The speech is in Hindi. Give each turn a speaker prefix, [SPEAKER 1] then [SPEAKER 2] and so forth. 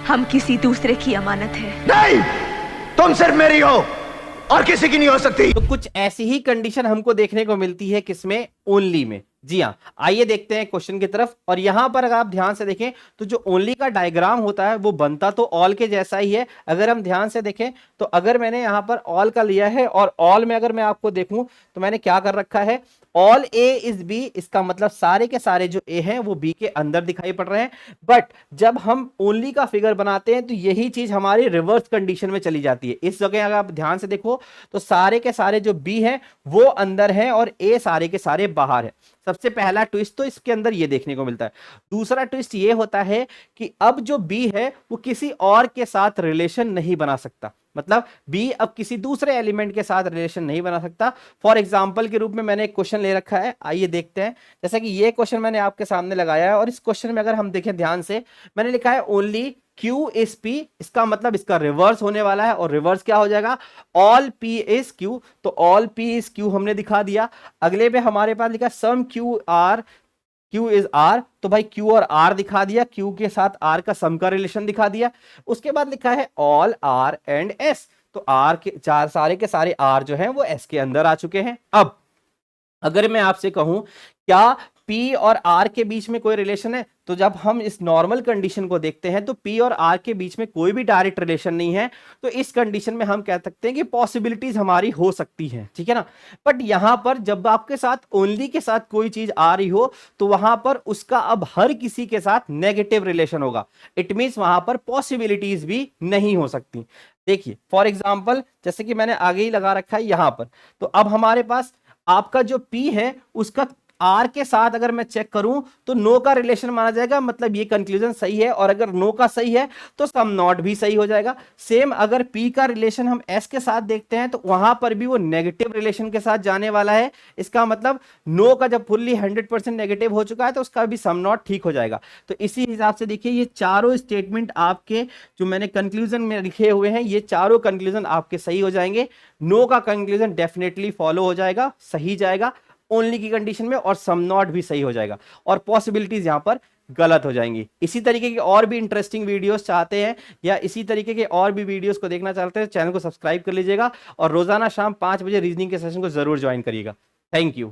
[SPEAKER 1] हम किसी दूसरे की अमानत है।
[SPEAKER 2] नहीं, तुम सिर्फ मेरी हो और किसी की नहीं हो सकती।
[SPEAKER 3] तो कुछ ऐसी ही कंडीशन हमको देखने को मिलती है किसमें, ओनली में। जी हाँ, आइए देखते हैं क्वेश्चन की तरफ। और यहां पर अगर आप ध्यान से देखें तो जो ओनली का डायग्राम होता है वो बनता तो ऑल के जैसा ही है। अगर हम ध्यान से देखें तो अगर मैंने यहां पर ऑल का लिया है और ऑल में अगर मैं आपको देखूं तो मैंने क्या कर रखा है, ऑल ए इज बी, इसका मतलब सारे के सारे जो ए हैं वो बी के अंदर दिखाई पड़ रहे हैं। बट जब हम ओनली का फिगर बनाते हैं तो यही चीज हमारी रिवर्स कंडीशन में चली जाती है। इस जगह अगर आप ध्यान से देखो तो सारे के सारे जो बी हैं वो अंदर हैं और ए सारे के सारे बाहर है। सबसे पहला ट्विस्ट तो इसके अंदर ये देखने को मिलता है। दूसरा ट्विस्ट ये होता है कि अब जो बी है वो किसी और के साथ रिलेशन नहीं बना सकता, मतलब बी अब किसी दूसरे एलिमेंट के साथ रिलेशन नहीं बना सकता। फॉर एग्जाम्पल के रूप में मैंने एक क्वेश्चन ले रखा है, आइए देखते हैं। जैसा कि ये क्वेश्चन मैंने आपके सामने लगाया है और इस क्वेश्चन में अगर हम देखें ध्यान से, मैंने लिखा है ओनली Q इज P, इसका मतलब इसका रिवर्स होने वाला है और रिवर्स क्या हो जाएगा, ऑल P इज Q। तो ऑल P इज Q हमने दिखा दिया। अगले पे हमारे पास लिखा सम Q इज R, तो भाई Q और R दिखा दिया, Q के साथ R का सम का रिलेशन दिखा दिया। उसके बाद लिखा है ऑल R एंड S, तो R के सारे के सारे R जो हैं वो S के अंदर आ चुके हैं। अब अगर मैं आपसे कहूं क्या P और R के बीच में कोई रिलेशन है, तो जब हम इस नॉर्मल कंडीशन को देखते हैं तो P और R के बीच में कोई भी डायरेक्ट रिलेशन नहीं है। तो इस कंडीशन में हम कह सकते हैं कि पॉसिबिलिटीज हमारी हो सकती हैं, ठीक है ना। बट यहां पर जब आपके साथ ओनली के साथ कोई चीज आ रही हो तो वहां पर उसका अब हर किसी के साथ नेगेटिव रिलेशन होगा। इट मींस वहां पर पॉसिबिलिटीज भी नहीं हो सकती। देखिए फॉर एग्जाम्पल जैसे कि मैंने आगे ही लगा रखा है यहां पर, तो अब हमारे पास आपका जो P है उसका R के साथ अगर मैं चेक करूं तो नो का रिलेशन माना जाएगा, मतलब ये कंक्लूजन सही है। और अगर नो का सही है तो सम नॉट भी सही हो जाएगा। सेम अगर P का रिलेशन हम S के साथ देखते हैं तो वहां पर भी वो नेगेटिव रिलेशन के साथ जाने वाला है। इसका मतलब नो का जब फुल्ली 100% नेगेटिव हो चुका है तो उसका भी सम नॉट ठीक हो जाएगा। तो इसी हिसाब से देखिए ये चारों स्टेटमेंट आपके जो मैंने कंक्लूजन में लिखे हुए हैं ये चारों कंक्लूजन आपके सही हो जाएंगे। नो का कंक्लूजन डेफिनेटली फॉलो हो जाएगा, सही जाएगा ओनली की कंडीशन में, और सम नॉट भी सही हो जाएगा और पॉसिबिलिटीज यहां पर गलत हो जाएंगी। इसी तरीके की और भी इंटरेस्टिंग वीडियोस चाहते हैं या इसी तरीके के और भी वीडियोस को देखना चाहते हैं, चैनल को सब्सक्राइब कर लीजिएगा और रोजाना शाम 5 बजे रीजनिंग के सेशन को जरूर ज्वाइन करिएगा। Thank you.